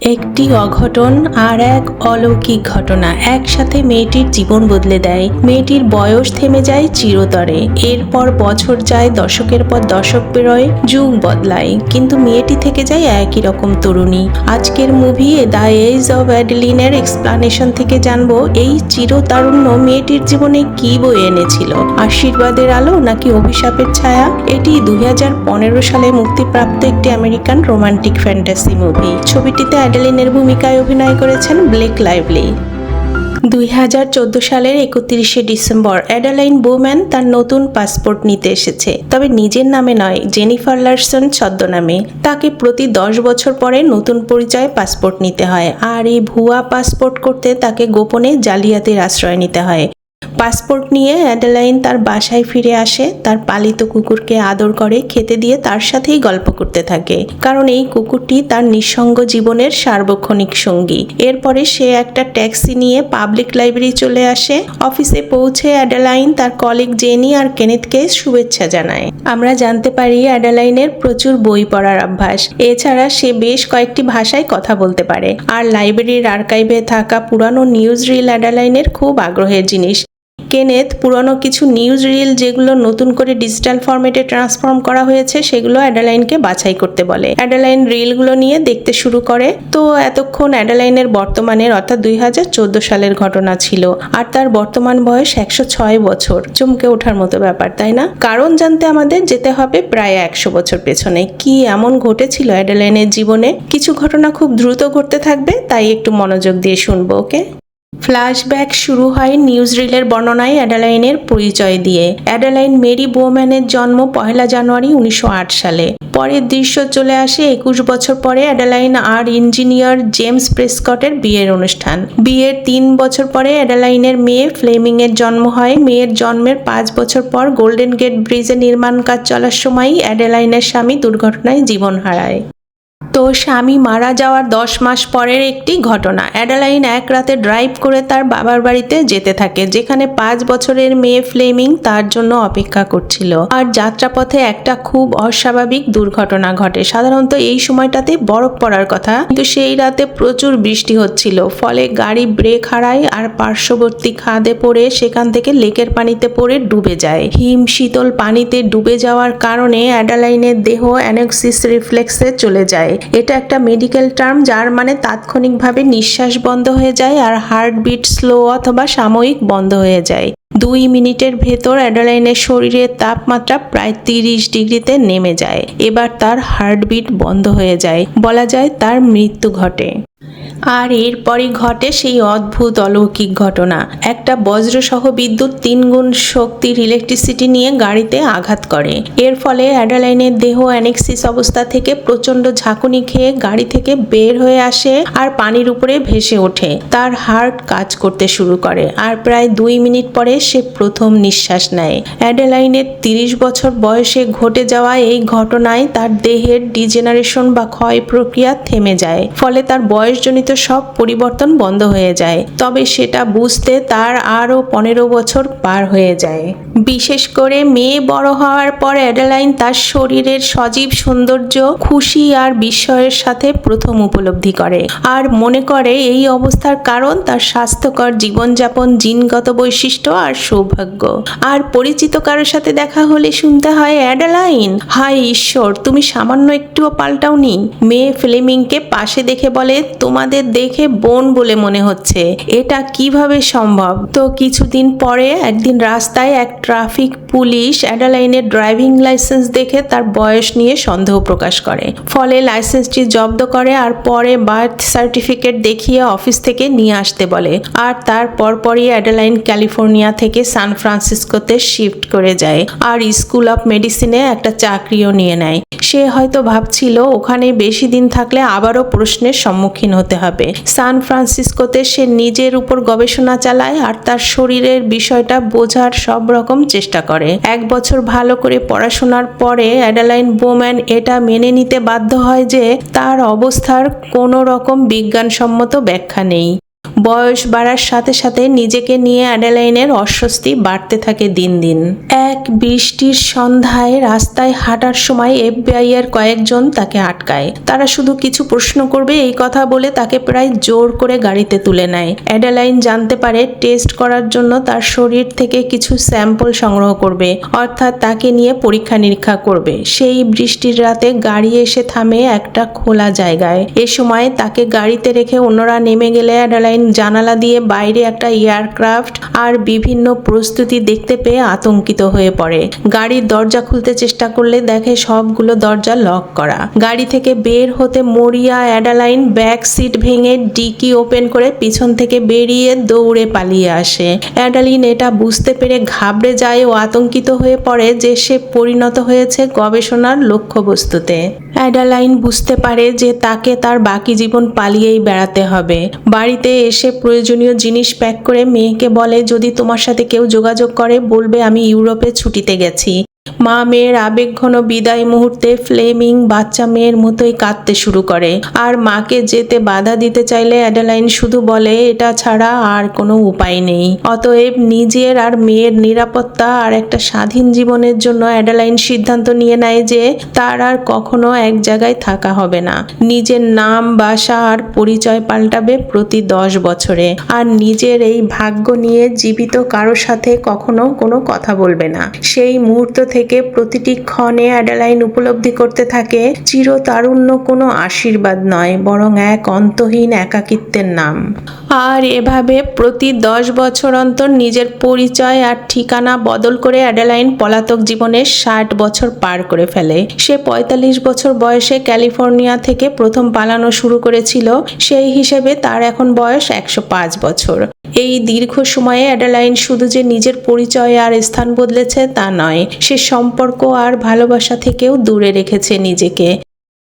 একটি অঘটন আর এক অলৌকিক ঘটনা একসাথে মেয়েটির জীবন বদলে দেয়। মেয়েটির বয়স থেমে যায় চিরতরে। এরপর বছর যায়, দশকের পর দশক পেরোয়, যুগ বদলায়, কিন্তু মেয়েটি থেকে যায় একই রকম তরুণী। আজকের মুভি দ্য এজ অব অ্যাডেলিনের এক্সপ্লানেশন থেকে জানবো এই চিরতারুণ্য মেয়েটির জীবনে কি বয়ে এনেছিল। আশীর্বাদের আলো নাকি অভিশাপের ছায়া? এটি 2015 সালে মুক্তিপ্রাপ্ত একটি আমেরিকান রোমান্টিক ফ্যান্টাসি মুভি। ছবিটিতে অ্যাডেলিনের ভূমিকায় অভিনয় করেছেন ব্লেক লাইভলি। 2014 সালের 31শে ডিসেম্বর অ্যাডেলাইন বোম্যান তার নতুন পাসপোর্ট নিতে এসেছে, তবে নিজের নামে নয়, জেনিফার লারসন ছদ্মনামে। তাকে প্রতি 10 বছর পরে নতুন পরিচয়ে পাসপোর্ট নিতে হয়, আর এই ভুয়া পাসপোর্ট করতে তাকে গোপনে জালিয়াতির আশ্রয় নিতে হয়। পাসপোর্ট নিয়ে অ্যাডেলাইন তার বাসায় ফিরে আসে, তার পালিত কুকুরকে আদর করে, খেতে দিয়ে তার সাথেই গল্প করতে থাকে, কারণ এই কুকুরটি তার নিঃসঙ্গ জীবনের সার্বক্ষণিক সঙ্গী। এরপরে সে একটা ট্যাক্সি নিয়ে পাবলিক লাইব্রেরি চলে আসে। অফিসে পৌঁছে অ্যাডেলাইন তার কলিগ জেনি আর কেনেথকে শুভেচ্ছা জানায়। আমরা জানতে পারি অ্যাডেলাইনের প্রচুর বই পড়ার অভ্যাস। এছাড়া সে বেশ কয়েকটি ভাষায় কথা বলতে পারে, আর লাইব্রেরির আর্কাইভে থাকা পুরানো নিউজ রিল অ্যাডেলাইনের খুব আগ্রহের জিনিস। কেনেথ পুরনো কিছু নিউজ রিল যেগুলো নতুন করে ডিজিটাল ফরম্যাটে ট্রান্সফর্ম করা হয়েছে সেগুলো অ্যাডেলাইনকে বাছাই করতে বলে। অ্যাডেলাইন রিলগুলো নিয়ে দেখতে শুরু করে। তো এতক্ষণ অ্যাডেলাইনের বর্তমানের অর্থাৎ 2014 সালের ঘটনা ছিল, আর তার বর্তমান বয়স 106 বছর। চমকে ওঠার মতো ব্যাপার, তাই না? কারণ জানতে আমাদের যেতে হবে প্রায় 100 বছর পেছনে। কি এমন ঘটেছিল অ্যাডেলাইনের জীবনে? কিছু ঘটনা খুব দ্রুত ঘটতে থাকবে, তাই একটু মনোযোগ দিয়ে শুনবো, ওকে? ফ্ল্যাশব্যাক শুরু হয় নিউজ রিলের বর্ণনায় অ্যাডেলাইনের পরিচয় দিয়ে। অ্যাডেলাইন মেরি বোম্যানের জন্ম 1 জানুয়ারি 1908 সালে। পরের দৃশ্য চলে আসে 21 বছর পরে অ্যাডেলাইন আর ইঞ্জিনিয়ার জেমস প্রেসকটের বিয়ের অনুষ্ঠান। বিয়ের 3 বছর পরে অ্যাডেলাইনের মেয়ে ফ্লেমিং এর জন্ম হয়। মেয়ের জন্মের 5 বছর পর গোল্ডেন গেট ব্রিজে নির্মাণ কাজ চলার সময়ই অ্যাডেলাইনের স্বামী দুর্ঘটনায় জীবন হারায়। তো স্বামী মারা যাওয়ার 10 মাস পরের একটি ঘটনা। অ্যাডেলাইন এক রাতে ড্রাইভ করে তার বাবার বাড়িতে যেতে থাকে, যেখানে 5 বছরের মেয়ে ফ্লেমিং তার জন্য অপেক্ষা করছিল। আর যাত্রাপথে একটা খুব অস্বাভাবিক দুর্ঘটনা ঘটে। সাধারণত এই সময়টাতে বরফ পড়ার কথা, কিন্তু সেই রাতে প্রচুর বৃষ্টি হচ্ছিল, ফলে গাড়ি ব্রেক হারায় আর পার্শ্ববর্তী খাদে পড়ে সেখান থেকে লেকের পানিতে পড়ে ডুবে যায়। হিম শীতল পানিতে ডুবে যাওয়ার কারণে অ্যাডেলাইনের দেহ অ্যানেক্সিস রিফ্লেক্সে চলে যায়। এটা একটা মেডিকেল টার্ম, যার মানে তাৎক্ষণিকভাবে নিঃশ্বাস বন্ধ হয়ে যায় আর হার্টবিট স্লো অথবা সাময়িক বন্ধ হয়ে যায়। 2 মিনিটের ভেতর অ্যাডেলাইনের শরীরের তাপমাত্রা প্রায় 30 ডিগ্রিতে নেমে যায়। এবার তার হার্টবিট বন্ধ হয়ে যায়, বলা যায় তার মৃত্যু ঘটে। আর এরপরই ঘটে সেই অদ্ভুত অলৌকিক ঘটনা। একটা বজ্রসহ বিদ্যুৎ 3 গুণ শক্তির ইলেকট্রিসিটি নিয়ে গাড়িতে আঘাত করে। এর ফলে অ্যাডেলাইনের দেহ অ্যানেক্সিস অবস্থা থেকে প্রচণ্ড ঝাঁকুনি খেয়ে গাড়ি থেকে বের হয়ে আসে আর পানির উপরে ভেসে ওঠে। তার হার্ট কাজ করতে শুরু করে, আর প্রায় 2 মিনিট পরে সে প্রথম নিঃশ্বাস নেয়। অ্যাডেলাইনের 30 বছর বয়সে ঘটে যাওয়া এই ঘটনায় তার দেহের ডিজেনারেশন বা ক্ষয় প্রক্রিয়া থেমে যায়, ফলে তার বয়সজনিত সব পরিবর্তন বন্ধ হয়ে যায়। তবে সেটা বুঝতে তার আরও 15 বছর পার হয়ে যায়। বিশেষ করে মেয়ে বড় হওয়ার পর অ্যাডেলাইন তার শরীরের সজীব সৌন্দর্য খুশি আর বিস্ময়ের সাথে প্রথম উপলব্ধি করে, আর মনে করে এই অবস্থার কারণ তার স্বাস্থ্যকর জীবনযাপন, জিনগত বৈশিষ্ট্য আর সৌভাগ্য। আর পরিচিত কারোর সাথে দেখা হলে শুনতে হয়, অ্যাডেলাইন, হায় ঈশ্বর, তুমি সামান্য একটুও পাল্টাওনি। মেয়ে ফ্লেমিংকে পাশে দেখে বলে, তোমাদের দেখে বোন বলে মনে হচ্ছে, এটা কিভাবে সম্ভব? তো কিছুদিন পরে একদিন রাস্তায় এক ট্রাফিক পুলিশ অ্যাডেলাইনের ড্রাইভিং লাইসেন্স দেখে তার বয়স নিয়ে সন্দেহ প্রকাশ করে, ফলে লাইসেন্সটি জব্দ করে আর পরে বার্থ সার্টিফিকেট দেখিয়ে অফিস থেকে নিয়ে আসতে বলে। আর তার পরপরই অ্যাডেলাইন ক্যালিফোর্নিয়া থেকে সান ফ্রান্সিসকোতে শিফট করে যায় আর স্কুল অফ মেডিসিনে একটা চাকরিও নিয়ে নেয়। সে হয়তো ভাবছিল ওখানে বেশি দিন থাকলে আবারও প্রশ্নের সম্মুখীন হতে হবে। সান ফ্রান্সিসকোতে সে নিজের উপর গবেষণা চালায় আর তার শরীরের বিষয়টা বোঝার সব রকম চেষ্টা করে। 1 বছর ভালো করে পড়াশোনার পরে অ্যাডেলাইন বোম্যান এটা মেনে নিতে বাধ্য হয় যে তার অবস্থার কোনো রকম বিজ্ঞানসম্মত ব্যাখ্যা নেই। বয়স বাড়ার সাথে সাথে নিজেকে নিয়ে অ্যাডেলাইনের অস্বস্তি বাড়তে থাকে দিন দিন। এক বৃষ্টির সন্ধ্যায় রাস্তায় হাঁটার সময় FBI এর কয়েকজন তাকে আটকায়। তারা শুধু কিছু প্রশ্ন করবে এই কথা বলে তাকে প্রায় জোর করে গাড়িতে তুলে নেয়। অ্যাডেলাইন জানতে পারে টেস্ট করার জন্য তার শরীর থেকে কিছু স্যাম্পল সংগ্রহ করবে, অর্থাৎ তাকে নিয়ে পরীক্ষা নিরীক্ষা করবে। সেই বৃষ্টির রাতে গাড়ি এসে থামে একটা খোলা জায়গায়। এ সময় তাকে গাড়িতে রেখে অন্যরা নেমে গেলে অ্যাডেলাইন জানালা দিয়ে বাইরে একটা এয়ারক্রাফট আর বিভিন্ন প্রস্তুতি দেখতে পেয়ে আতঙ্কিত হয়ে পড়ে। গাড়ির দরজা খুলতে চেষ্টা করলে দেখে সবগুলো দরজা লক করা। গাড়ি থেকে বের হতে মরিয়া অ্যাডেলাইন ব্যাক সিট ভেঙে ডিকি ওপেন করে পিছন থেকে বেরিয়ে দৌড়ে পালিয়ে আসে। অ্যাডেলাইন এটা বুঝতে পেরে ঘাবড়ে যায় ও আতঙ্কিত হয়ে পড়ে যে সে পরিণত হয়েছে গবেষণার লক্ষ্যবস্তুতে। অ্যাডেলাইন বুঝতে পারে যে তাকে তার বাকি জীবন পালিয়েই বেড়াতে হবে। বাড়িতে এসে প্রয়োজনীয় জিনিস প্যাক করে মেয়েকে বলে, যদি তোমার সাথে কেউ যোগাযোগ করে বলবে আমি ইউরোপে ছুটিতে গেছি। মা মেয়ের আবেগঘন বিদায় মুহূর্তে ফ্লেমিং বাচ্চা মেয়ের মতোই কাঁদতে শুরু করে। আর মাকে যেতে বাধা দিতে চাইলে অ্যাডেলাইন শুধু বলে এটা ছাড়া আর কোনো উপায় নেই। অতএব নিজের আর মেয়ের নিরাপত্তা আর একটা স্বাধীন জীবনের জন্য অ্যাডেলাইন সিদ্ধান্ত নিয়ে নেয় যে তার আর কখনো এক জায়গায় থাকা হবে না। নিজের নাম, বাসা আর পরিচয় পাল্টাবে প্রতি 10 বছরে। আর নিজের এই ভাগ্য নিয়ে জীবিত কারোর সাথে কখনো কোনো কথা বলবে না। সেই মুহূর্ত থেকে প্রতিটি ক্ষণে অ্যাডেলাইন উপলব্ধি করতে থাকে চিরতারুণ্য কোনো আশীর্বাদ নয়, বরং এক অন্তহীন একাকিত্বের নাম। আর এভাবে প্রতি 10 বছর অন্তর নিজের পরিচয় আর ঠিকানা বদল করে অ্যাডেলাইন পলাতক জীবনের 60 বছর পার করে ফেলে। সে 45 বছর বয়সে ক্যালিফোর্নিয়া থেকে প্রথম পালানো শুরু করেছিল। সেই হিসেবে তার এখন বয়স 105 বছর। এই দীর্ঘ সময়ে অ্যাডেলাইন শুধু যে নিজের পরিচয় আর স্থান বদলেছে তা নয়, সে সম্পর্ক আর ভালোবাসা থেকেও দূরে রেখেছে নিজেকে।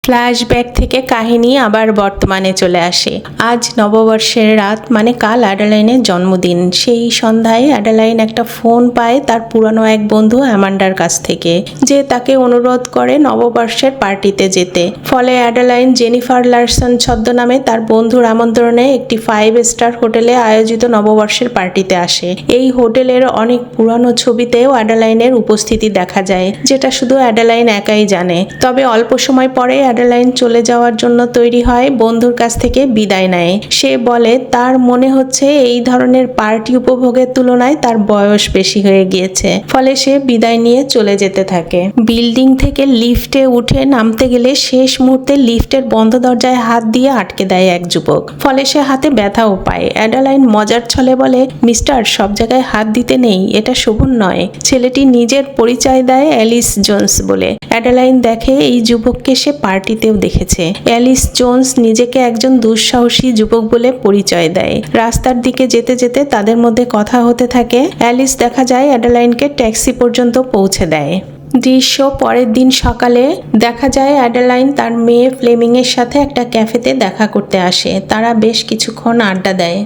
ফ্ল্যাশব্যাক থেকে কাহিনী আবার বর্তমানে চলে আসে। আজ নববর্ষের রাত, মানে কাল অ্যাডেলাইনের জন্মদিন। সেই সন্ধ্যায় অ্যাডেলাইন একটা ফোন পায় তার পুরানো এক বন্ধু অ্যামান্ডার কাছ থেকে, যে তাকে অনুরোধ করে নববর্ষের পার্টিতে যেতে। ফলে অ্যাডেলাইন জেনিফার লারসন ছদ্মনামে তার বন্ধুর আমন্ত্রণে একটি 5 স্টার হোটেলে আয়োজিত নববর্ষের পার্টিতে আসে। এই হোটেলের অনেক পুরানো ছবিতেও অ্যাডেলাইনের উপস্থিতি দেখা যায়, যেটা শুধু অ্যাডেলাইন একাই জানে। তবে অল্প সময় পরে অ্যাডেলাইন চলে যাওয়ার জন্য তৈরি হয়, বন্ধুর কাছ থেকে বিদায় নেয়। সে বলে তার মনে হচ্ছে এই ধরনের পার্টি উপভোগের তুলনায় তার বয়স বেশি হয়ে গিয়েছে। ফলে সে বিদায় নিয়ে চলে যেতে থাকে। বিল্ডিং থেকে লিফটে উঠে নামতে গেলে শেষ মুহূর্তে লিফটের বন্ধ দরজায় হাত দিয়ে আটকে দেয় এক যুবক। ফলে সে হাতে ব্যথাও পায়। অ্যাডেলাইন মজার ছলে বলে, মিস্টার, সব জায়গায় হাত দিতে নেই, এটা শোভন নয়। ছেলেটি নিজের পরিচয় দেয় অ্যালিস জোন্স বলে। অ্যাডেলাইন দেখে এই যুবককে সে পার্টিতেও দেখেছে। অ্যালিস জোন্স নিজেকে একজন দুঃসাহসী যুবক বলে পরিচয় দেয়। রাস্তার দিকে যেতে যেতে তাদের মধ্যে কথা হতে থাকে। অ্যালিস দেখা যায় অ্যাডেলাইনকে ট্যাক্সি পর্যন্ত পৌঁছে দেয়। দৃশ্য পরের দিন সকালে দেখা যায় অ্যাডেলাইন তার মেয়ে ফ্লেমিংয়ের সাথে একটা ক্যাফেতে দেখা করতে আসে। তারা বেশ কিছুক্ষণ আড্ডা দেয়।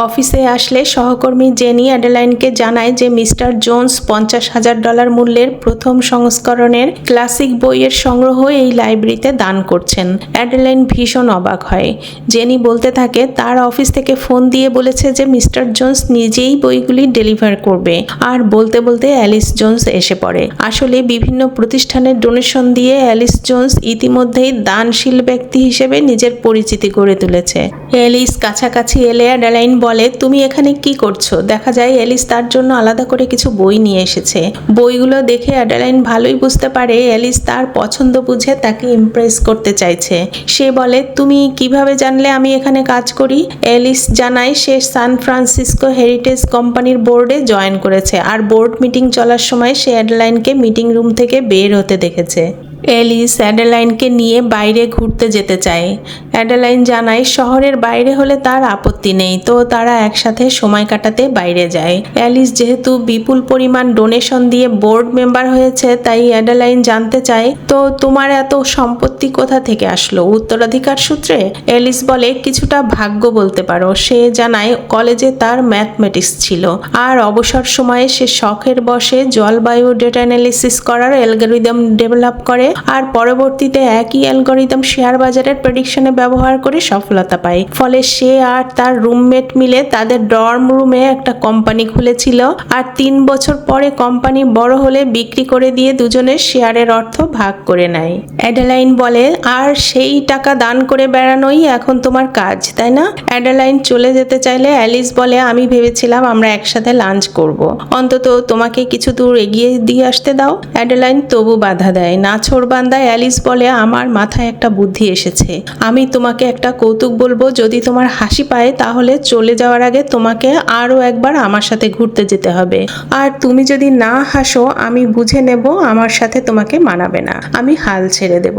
অফিসে আসলে সহকর্মী জেনি অ্যাডেলাইনকে জানায় যে মিস্টার জোন্স $50,000 মূল্যের প্রথম সংস্করণের ক্লাসিক বইয়ের সংগ্রহ এই লাইব্রেরিতে দান করছেন। অ্যাডেলাইন ভীষণ অবাক হয়। জেনি বলতে থাকে তার অফিস থেকে ফোন দিয়ে বলেছে যে মিস্টার জোন্স নিজেই বইগুলি ডেলিভার করবে। আর বলতে বলতে অ্যালিস জোন্স এসে পড়ে। আসলে বিভিন্ন প্রতিষ্ঠানের ডোনেশন দিয়ে অ্যালিস জোন্স ইতিমধ্যেই দানশীল ব্যক্তি হিসেবে নিজের পরিচিতি গড়ে তুলেছে। অ্যালিস কাছাকাছি এলে অ্যাডেলাইন বলে, তুমি এখানে কি করছো? দেখা যায় অ্যালিস তার জন্য আলাদা করে কিছু বই নিয়ে এসেছে। বইগুলো দেখে অ্যাডেলাইন ভালোই বুঝতে পারে অ্যালিস তার পছন্দ বুঝে তাকে ইমপ্রেস করতে চাইছে। সে বলে, তুমি কিভাবে জানলে আমি এখানে কাজ করি? অ্যালিস জানায় সে সান ফ্রান্সিসকো হেরিটেজ কোম্পানির বোর্ডে জয়েন করেছে, আর বোর্ড মিটিং চলার সময় সে অ্যাডেলাইনকে মিটিং রুম থেকে বের হতে দেখেছে। অ্যালিস অ্যাডেলাইনকে নিয়ে বাইরে ঘুরতে যেতে চায়। অ্যাডেলাইন জানায় শহরের বাইরে হলে তার আপত্তি নেই, তো তারা একসাথে সময় কাটাতে বাইরে যায়। অ্যালিস যেহেতু বিপুল পরিমাণ ডোনেশন দিয়ে বোর্ড মেম্বার হয়েছে, তাই অ্যাডেলাইন জানতে চায়, তো তোমার এত সম্পত্তি কোথা থেকে আসলো? উত্তরাধিকার সূত্রে? অ্যালিস বলে, কিছুটা ভাগ্য বলতে পারো। সে জানায় কলেজে তার ম্যাথমেটিক্স ছিল, আর অবসর সময়ে সে শখের বশে জলবায়ু ডেটা অ্যানালিসিস করার অ্যালগরিদম ডেভেলপ করে আর পরবর্তীতে একই অ্যালগরিদম শেয়ার বাজারের প্রেডিকশনে ব্যবহার করে সফলতা পায়। ফলে সে আর তার রুমমেট মিলে তাদের ডর্ম রুমে একটা কোম্পানি খুলেছিল, আর 3 বছর পরে কোম্পানি বড় হলে বিক্রি করে দিয়ে দুজনের শেয়ারের অর্থ ভাগ করে নেয়। অ্যাডেলাইন বলে, আর সেই টাকা দান করে বেড়ানোই এখন তোমার কাজ, তাই না? অ্যাডেলাইন চলে যেতে চাইলে অ্যালিস বলে, আমি ভেবেছিলাম আমরা একসাথে লাঞ্চ করব, অন্তত তোমাকে কিছু দূর এগিয়ে দিয়ে আসতে দাও। অ্যাডেলাইন তবু বাধা দেয়। নাছোড়বান্দায় অ্যালিস বলে, আমার মাথায় একটা বুদ্ধি এসেছে, আমি তোমাকে একটা কৌতুক বলবো, যদি তোমার হাসি পায় তাহলে চলে যাওয়ার আগে তোমাকে আরও একবার আমার সাথে ঘুরতে যেতে হবে, আর তুমি যদি না হাসো আমি বুঝে নেব আমার সাথে তোমাকে মানাবে না, আমি হাল ছেড়ে দেব।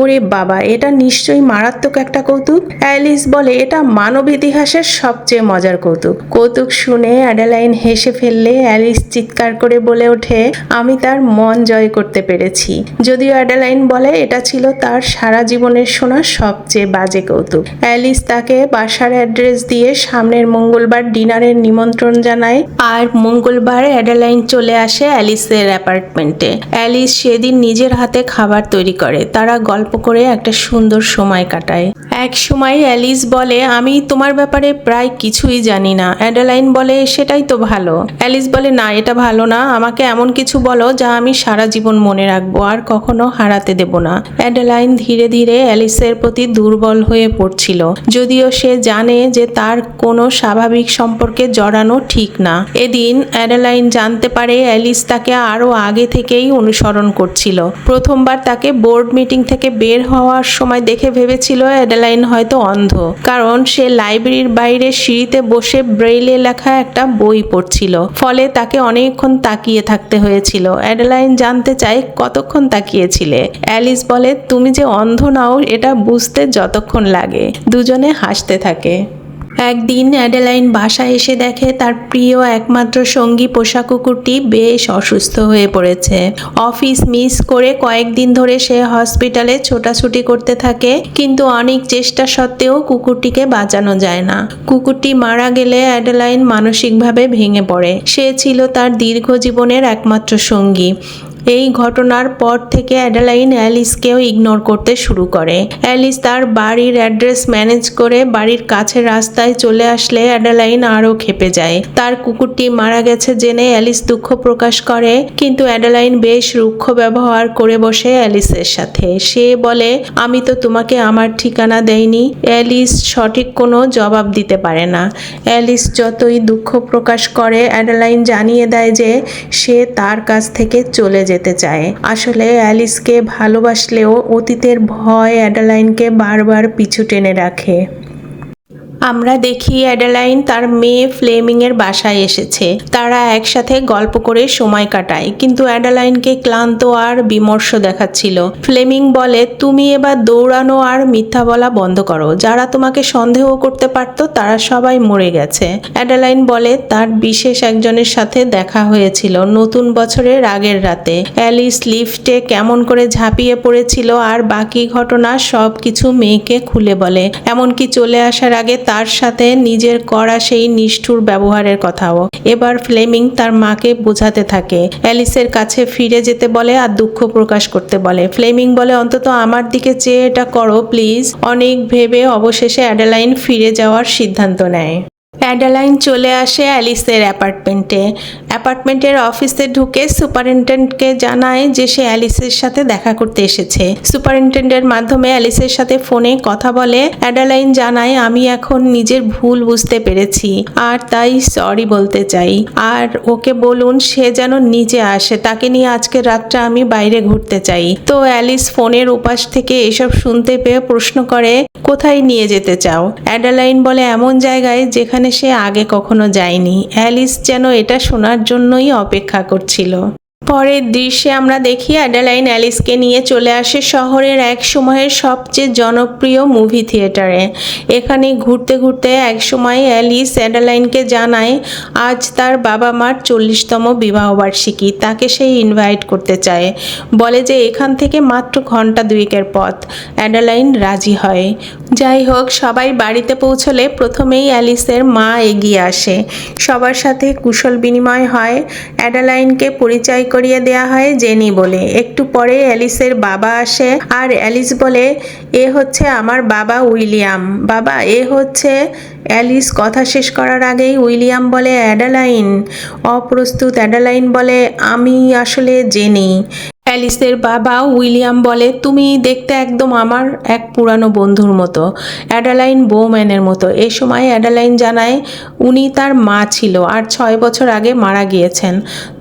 ওরে বাবা, এটা নিশ্চয়ই মারাত্মক একটা কৌতুক। অ্যালিস বলে, এটা মানব ইতিহাসের সবচেয়ে মজার কৌতুক। কৌতুক শুনে অ্যাডেলাইন হেসে ফেললে অ্যালিস চিৎকার করে বলে ওঠে, আমি তার মন জয় করতে পেরেছি। যদিও অ্যাডেলাইন বলে এটা ছিল তার সারা জীবনের শোনা সবচেয়ে বাজে কৌতুক। অ্যালিস তাকে বাসার অ্যাড্রেস দিয়ে সামনের মঙ্গলবার ডিনারের নিমন্ত্রণ জানায়, আর মঙ্গলবার অ্যাডেলাইন চলে আসে অ্যালিসের অ্যাপার্টমেন্টে। অ্যালিস সেদিন নিজের হাতে খাবার তৈরি করে, তারা গল্প করে একটা সুন্দর সময় কাটায়। এক সময় অ্যালিস বলে, আমি তোমার ব্যাপারে প্রায় কিছুই জানি না। অ্যাডেলাইন বলে, সেটাই তো ভালো। অ্যালিস বলে, না এটা ভালো না, আমাকে এমন কিছু বলো যা আমি সারা জীবন মনে রাখবো আর কখনো হারাতে দেব না। অ্যাডেলাইন ধীরে ধীরে অ্যালিসের প্রতি দুর্বল হয়ে পড়ছিল, যদিও সে জানে যে তার কোনো স্বাভাবিক সম্পর্কে জড়ানো ঠিক না। এদিন অ্যাডেলাইন জানতে পারে অ্যালিস তাকে আরও আগে থেকেই অনুসরণ করছিল। প্রথমবার তাকে বোর্ড মিটিং থেকে বের হওয়ার সময় দেখে ভেবেছিল অ্যাডেলাইন হয়তো অন্ধ, কারণ সে লাইব্রেরির বাইরে সিঁড়িতে বসে ব্রেইলে লেখা একটা বই পড়ছিল। ফলে তাকে অনেকক্ষণ তাকিয়ে থাকতে হয়েছিল। অ্যাডেলাইন জানতে চায়, কতক্ষণ তাকিয়েছিলে? অ্যালিস বলে, তুমি যে অন্ধ নাও এটা বুঝতে যতক্ষণ লাগে। দুজনে হাসতে থাকে। একদিন অ্যাডেলাইন বাসায় এসে দেখে তার প্রিয় একমাত্র সঙ্গী পোষা কুকুরটি বেশ অসুস্থ হয়ে পড়েছে। অফিস মিস করে কয়েকদিন ধরে সে হসপিটালে ছোটাছুটি করতে থাকে, কিন্তু অনেক চেষ্টা সত্ত্বেও কুকুরটিকে বাঁচানো যায় না। কুকুরটি মারা গেলে অ্যাডেলাইন মানসিকভাবে ভেঙে পড়ে। সে ছিল তার দীর্ঘ জীবনের একমাত্র সঙ্গী। এই ঘটনার পর থেকে অ্যাডেলাইন অ্যালিসকেও ইগনোর করতে শুরু করে। অ্যালিস তার বাড়ির অ্যাড্রেস ম্যানেজ করে বাড়ির কাছে রাস্তায় চলে আসলে অ্যাডেলাইন আরও ক্ষেপে যায়। তার কুকুরটি মারা গেছে জেনে অ্যালিস দুঃখ প্রকাশ করে, কিন্তু অ্যাডেলাইন বেশ রুক্ষ ব্যবহার করে বসে অ্যালিসের সাথে। সে বলে, আমি তো তোমাকে আমার ঠিকানা দেইনি। অ্যালিস সঠিক কোনো জবাব দিতে পারে না। অ্যালিস যতই দুঃখ প্রকাশ করে, অ্যাডেলাইন জানিয়ে দেয় যে সে তার কাছ থেকে চলে যেতে চায়। আসলে অ্যালিসকে ভালোবাসলেও অতীতের ভয় অ্যাডেলাইনকে বারবার পিছু টেনে রাখে। আমরা দেখি অ্যাডেলাইন তার মেয়ে ফ্লেমিংয়ের বাসায় এসেছে। তারা একসাথে গল্প করে সময় কাটায়, কিন্তু অ্যাডেলাইনকে ক্লান্ত আর বিমর্ষ দেখাচ্ছিল। ফ্লেমিং বলে, তুমি এবার দৌড়ানো আর মিথ্যা বলা বন্ধ করো। যারা তোমাকে সন্দেহ করতে পারত তারা সবাই মরে গেছে। অ্যাডেলাইন বলে, তার বিশেষ একজনের সাথে দেখা হয়েছিল নতুন বছরের আগের রাতে। অ্যালিস লিফটে কেমন করে ঝাঁপিয়ে পড়েছিল আর বাকি ঘটনা সব কিছু মেয়েকে খুলে বলে, এমনকি চলে আসার আগে তার সাথে নিজের করা সেই নিষ্ঠুর ব্যবহারের কথাও। এবার ফ্লেমিং তার মাকে বোঝাতে থাকে, অ্যালিসের কাছে ফিরে যেতে বলে আর দুঃখ প্রকাশ করতে বলে। ফ্লেমিং বলে, অন্তত আমার দিকে চেয়ে এটা করো প্লিজ। অনেক ভেবে অবশেষে অ্যাডেলাইন ফিরে যাওয়ার সিদ্ধান্ত নেয়। অ্যাডেলাইন চলে আসে অ্যালিসের অ্যাপার্টমেন্টের অফিসে ঢুকে সুপারিনটেন্ডেন্টকে জানায় যে সে অ্যালিসের সাথে দেখা করতে এসেছে। সুপারিনটেন্ডেন্টের মাধ্যমে অ্যালিসের সাথে ফোনে কথা বলে। অ্যাডেলাইন জানায়, আমি এখন নিজের ভুল বুঝতে পেরেছি আর তাই সরি বলতে চাই, আর ওকে বলুন সে যেন নিচে আসে, তাকে নিয়ে আজকে রাতটা আমি বাইরে ঘুরতে চাই। তো অ্যালিস ফোনের উপাস থেকে এসব শুনতে পেয়ে প্রশ্ন করে, কোথায় নিয়ে যেতে চাও? অ্যাডেলাইন বলে, এমন জায়গায় যেখানে সে আগে কখনো যায়নি। অ্যালিস যেন এটা শোনার জন্যই অপেক্ষা করছিল। পরের দৃশ্যে আমরা দেখি অ্যাডেলাইন অ্যালিসকে নিয়ে চলে আসে শহরের এক সময়ের সবচেয়ে জনপ্রিয় মুভি থিয়েটারে। এখানে ঘুরতে ঘুরতে এক সময় অ্যালিস অ্যাডেলাইনকে জানায় আজ তার বাবা মার 40তম বিবাহবার্ষিকী, তাকে সে ইনভাইট করতে চায়। বলে যে এখান থেকে মাত্র ঘন্টা 2 পথ। অ্যাডেলাইন রাজি হয়। যাই হোক, সবাই বাড়িতে পৌঁছলে প্রথমেই অ্যালিসের মা এগিয়ে আসে। সবার সাথে কুশল বিনিময় হয়। অ্যাডেলাইনকে পরিচয় করিয়ে দেয়া হয় জেনি বলে। একটু পরে অ্যালিসের বাবা আসে আর অ্যালিস বলে, এ হচ্ছে আমার বাবা উইলিয়াম। বাবা, এ হচ্ছে। অ্যালিস কথা শেষ করার আগেই উইলিয়াম বলে, অ্যাডালাইন। অপ্রস্তুত অ্যাডালাইন বলে, আমি আসলে জেনি। অ্যালিসের বাবা উইলিয়াম বলে, তুমি দেখতে একদম আমার এক পুরানো বন্ধুর মতো, অ্যাডালাইন বোম্যানের মতো। এ সময় অ্যাডালাইন জানায় উনি তার মা ছিল আর 6 বছর আগে মারা গিয়েছেন।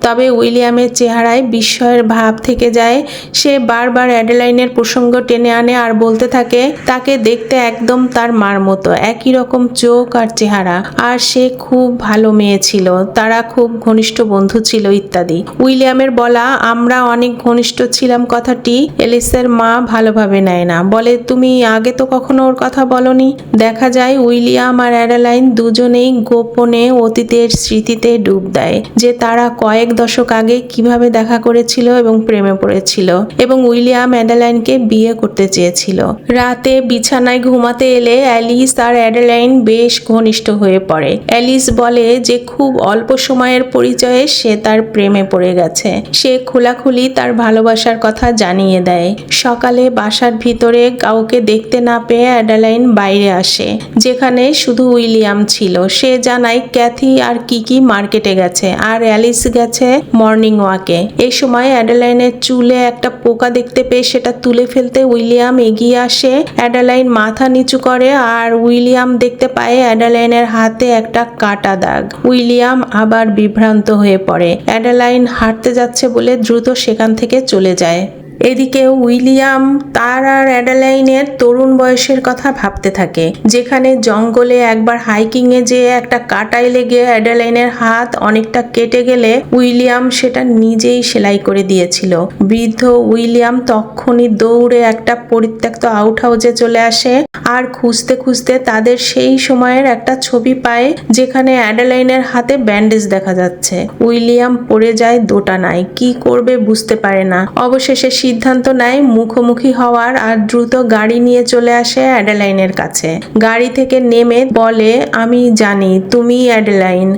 তবে উইলিয়ামের চেহারায় বিস্ময়ের ভাব থেকে যায়। সে বারবার অ্যাডালাইনের প্রসঙ্গ টেনে আনে আর বলতে থাকে তাকে দেখতে একদম তার মার মতো, একই রকম চোখ আর চেহারা, আর সে খুব ভালো মেয়ে ছিল, তারা খুব ঘনিষ্ঠ বন্ধু ছিল ইত্যাদি। উইলিয়ামের বলা আমরা অনেক ঘনিষ্ঠ ছিলাম কথাটি অ্যালিসের মা ভালোভাবে নেয় না, বলে তুমি আগে তো কখনো ওর কথা বলনি। দেখা যায় উইলিয়াম আর অ্যাডালাইন দুজনেই গোপনে অতীতের স্মৃতিতে ডুব দেয়, যে তারা কয়েক দশক আগে কিভাবে দেখা করেছিল এবং প্রেমে পড়েছিল, এবং উইলিয়াম অ্যাডালাইনকে বিয়ে করতে চেয়েছিল। রাতে বিছানায় ঘুমাতে এলে অ্যালিস আর অ্যাডালাইন বেশ ঘনিষ্ঠ হয়ে পড়ে। অ্যালিস বলে যে খুব অল্প সময়ের পরিচয়ে সে তার প্রেমে পড়ে গেছে। সে খোলাখুলি তার ভালোবাসার কথা জানিয়ে দেয়। সকালে বাসার ভিতরে কাউকে দেখতে না পেয়ে অ্যাডালাইন বাইরে আসে, যেখানে শুধু উইলিয়াম ছিল। সে জানায় ক্যাথি আর কিকি মার্কেটে গেছে আর অ্যালিস গেছে মর্নিং ওয়াকে। এই সময় অ্যাডালাইনের চুলে একটা পোকা দেখতে পেয়ে সেটা তুলে ফেলতে উইলিয়াম এগিয়ে আসে। অ্যাডালাইন মাথা নিচু করে আর উইলিয়াম দেখতে পায় অ্যাডালাইনের হাতে একটা কাটা দাগ। উইলিয়াম আবার বিভ্রান্ত হয়ে পড়ে। অ্যাডালাইন হাঁটতে যাচ্ছে বলে দ্রুত সেখান থেকে চলে যায়। এদিকে উইলিয়াম তার আর অ্যাডালাইনের তরুণ বয়সের কথা ভাবতে থাকে, যেখানে জঙ্গলে একবার হাইকিংয়ে যেয়ে একটা কাঁটায় লেগে অ্যাডালাইনের হাত অনেকটা কেটে গেলে উইলিয়াম সেটা নিজেই সেলাই করে দিয়েছিল। বৃদ্ধ উইলিয়াম তখনই দৌড়ে একটা পরিত্যক্ত আউট হাউসে চলে আসে আর খুঁজতে খুঁজতে তাদের সেই সময়ের একটা ছবি পায়, যেখানে অ্যাডালাইনের হাতে ব্যান্ডেজ দেখা যাচ্ছে। উইলিয়াম পড়ে যায় দোটানায়, কি করবে বুঝতে পারে না। অবশেষে সিদ্ধান্ত নেয় মুখোমুখি হওয়ার আর দ্রুত গাড়ি নিয়ে চলে আসে অ্যাডালাইনের কাছে। গাড়ি থেকে নেমে বলে, আমি জানি তুমি অ্যাডালাইন,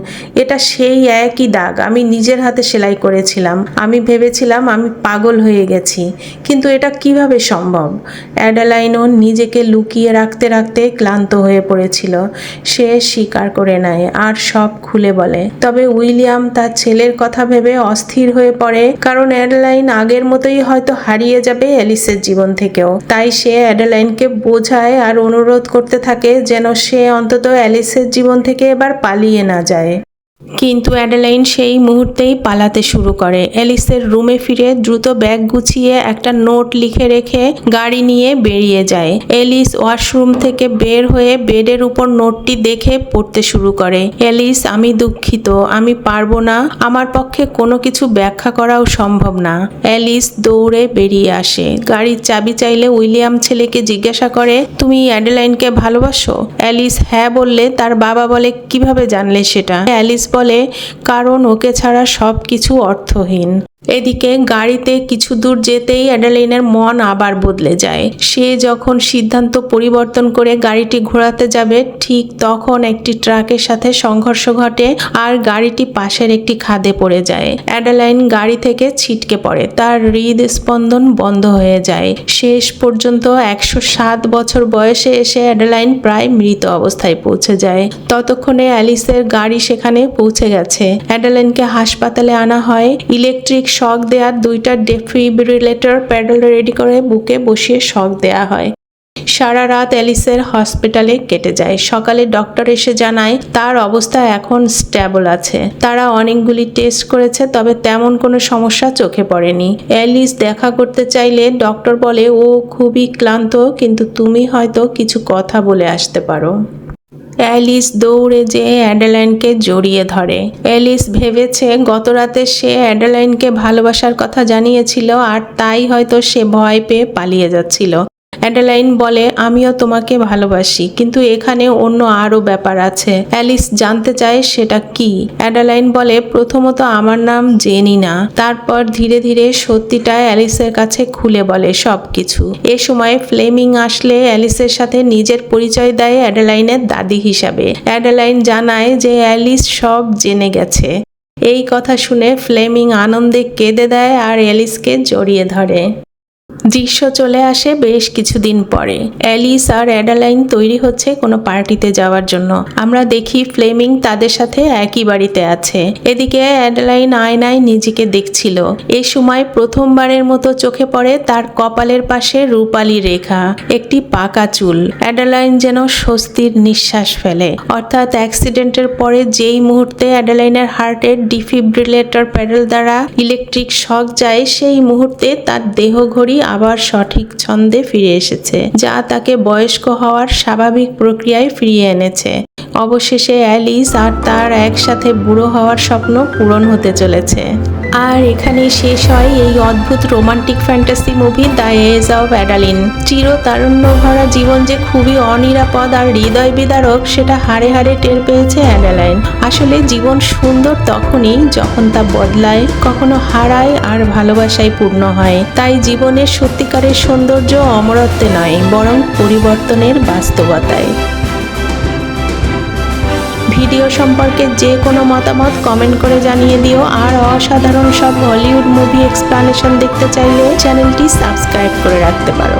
এটা সেই একই দাগ, আমি নিজের হাতে সেলাই করেছিলাম। আমি ভেবেছিলাম আমি পাগল হয়ে গেছি, কিন্তু এটা কিভাবে সম্ভব। অ্যাডালাইনও নিজেকে লুকিয়ে রাখতে রাখতে ক্লান্ত হয়ে পড়েছিল। সে স্বীকার করে নেয় আর সব খুলে বলে। তবে উইলিয়াম তার ছেলের কথা ভেবে অস্থির হয়ে পড়ে, কারণ অ্যাডালাইন আগের মতোই হয়তো হারিয়ে যাবে অ্যালিসের জীবন থেকেও। তাই সে অ্যাডালাইনকে বোঝায় আর অনুরোধ করতে থাকে যেন সে অন্তত অ্যালিসের জীবন থেকে এবার পালিয়ে না যায়। কিন্তু অ্যাডালাইন সেই মুহূর্তেই পালাতে শুরু করে। অ্যালিসের রুমে ফিরে দ্রুত ব্যাগ গুছিয়ে একটা নোট লিখে রেখে গাড়ি নিয়ে বেরিয়ে যায়। অ্যালিস ওয়াশরুম থেকে বের হয়ে বেডের উপর নোটটি দেখে পড়তে শুরু করে। অ্যালিস, আমি দুঃখিত, আমি পারবো না, আমার পক্ষে কোনো কিছু ব্যাখ্যা করাও সম্ভব না। অ্যালিস দৌড়ে বেরিয়ে আসে। গাড়ির চাবি চাইলে উইলিয়াম ছেলেকে জিজ্ঞাসা করে, তুমি অ্যাডালাইনকে ভালোবাসো? অ্যালিস হ্যাঁ বললে তার বাবা বলে, কিভাবে জানলে সেটা? অ্যালিস বলে, কারণ ওকে ছাড়া সব কিছু অর্থহীন। এদিকে গাড়িতে কিছু দূর যেতেই অ্যাডালাইনের মন আবার বদলে যায়। সে যখন সিদ্ধান্ত পরিবর্তন করে গাড়িটি ঘোরাতে যাবে, ঠিক তখন একটি ট্রাকের সাথে সংঘর্ষ ঘটে আর গাড়িটি পাশের একটি খাদে পড়ে যায়। অ্যাডালাইন গাড়ি থেকে ছিটকে পড়ে, তার হৃদস্পন্দন বন্ধ হয়ে যায়। শেষ পর্যন্ত 107 বছর বয়সে এসে অ্যাডালাইন প্রায় মৃত অবস্থায় পৌঁছে যায়। ততক্ষণে অ্যালিসের গাড়ি সেখানে পৌঁছে গেছে। অ্যাডালাইনকে হাসপাতালে আনা হয়। ইলেকট্রিক শক দেওয়ার 2টা ডেফিব্রিলেটর প্যাডেল রেডি করে বুকে বসিয়ে শক দেয়া হয়। সারা রাত অ্যালিসের হসপিটালে কেটে যায়। সকালে ডক্টর এসে জানায় তার অবস্থা এখন স্টেবল আছে। তারা অনেকগুলি টেস্ট করেছে, তবে তেমন কোনো সমস্যা চোখে পড়েনি। অ্যালিস দেখা করতে চাইলে ডক্টর বলে ও খুবই ক্লান্ত, কিন্তু তুমি হয়তো কিছু কথা বলে আসতে পারো। অ্যালিস দৌড়ে যেয়ে অ্যাডালাইনকে জড়িয়ে ধরে। অ্যালিস ভেবেছে গতরাতে সে অ্যাডালাইনকে ভালোবাসার কথা জানিয়েছিল আর তাই হয়তো সে ভয় পেয়ে পালিয়ে যাচ্ছিল। অ্যাডালাইন বলে, আমিও তোমাকে ভালোবাসি, কিন্তু এখানে অন্য আরও ব্যাপার আছে। অ্যালিস জানতে চায় সেটা কি। অ্যাডালাইন বলে, প্রথমত আমার নাম জেনি না। তারপর ধীরে ধীরে সত্যিটা অ্যালিসের কাছে খুলে বলে সবকিছু। এ সময় ফ্লেমিং আসলে অ্যালিসের সাথে নিজের পরিচয় দেয় অ্যাডালাইনের দাদি হিসাবে। অ্যাডালাইন জানায় যে অ্যালিস সব জেনে গেছে। এই কথা শুনে ফ্লেমিং আনন্দে কেঁদে দেয় আর এলিসকে জড়িয়ে ধরে। দৃশ্য চলে আসে বেশ কিছুদিন পরে। অ্যালিস আর অ্যাডালাইন তৈরি হচ্ছে কোনো পার্টিতে যাওয়ার জন্য। আমরা দেখি ফ্লেমিং তাদের সাথে একই বাড়িতে আছে। এদিকে অ্যাডালাইন আয়নায় নিজেকে দেখছিল। এ সময় প্রথমবারের মতো চোখে পড়ে তার কপালের পাশে রূপালী রেখা, একটি পাকা চুল। অ্যাডালাইন যেন স্বস্তির নিঃশ্বাস ফেলে। অর্থাৎ অ্যাক্সিডেন্টের পরে যেই মুহূর্তে অ্যাডালাইনের হার্টের ডিফিব্রিলেটর প্যাডেল দ্বারা ইলেকট্রিক শক যায়, সেই মুহূর্তে তার দেহঘড়ি আবার সঠিক ছন্দে ফিরে এসেছে, যা তাকে বয়স্ক হওয়ার স্বাভাবিক প্রক্রিয়ায় ফিরিয়ে এনেছে। অবশেষে অ্যালিস আর তার একসাথে বুড়ো হওয়ার স্বপ্ন পূরণ হতে চলেছে। আর এখানেই শেষ হয় এই অদ্ভুত romantic fantasy movie the age of Adaline. চিরতারুণ্য ভরা জীবন যে খুবই অনিরাপদ আর হৃদয় বিদারক, সেটা হাড়ে হাড়ে টের পেয়েছে অ্যাডালাইন। আসলে জীবন সুন্দর তখনই যখন তা বদলায়, কখনো হারায় আর ভালোবাসায় পূর্ণ হয়। তাই জীবনের সত্যিকারের সৌন্দর্য অমরত্বে নয়, বরং পরিবর্তনের বাস্তবতায়। ভিডিও সম্পর্কে যে কোনো মতামত কমেন্ট করে জানিয়ে দিও। আর অসাধারণ সব হলিউড মুভি এক্সপ্লানেশন দেখতে চাইলে চ্যানেলটি সাবস্ক্রাইব করে রাখতে পারো।